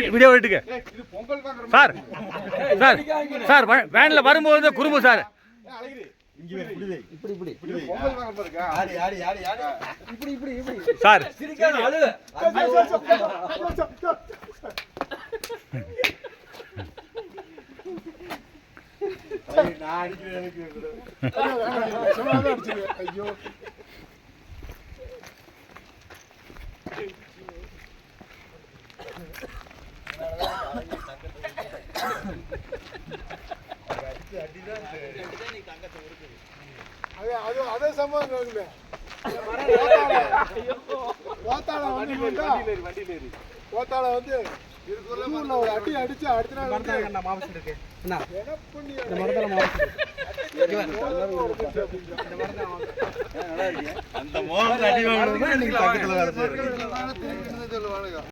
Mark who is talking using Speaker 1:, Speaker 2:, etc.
Speaker 1: Video எடுத்துக்க sir. Sir sir வேன்ல வரும்போது குறும்பு சார். சார் ஐயோ அதே சம்பவம் ஓத்தாள வந்து ஒரு அடி அடிச்சு அடுத்த நாள் மாவட்டம் இருக்கு அந்த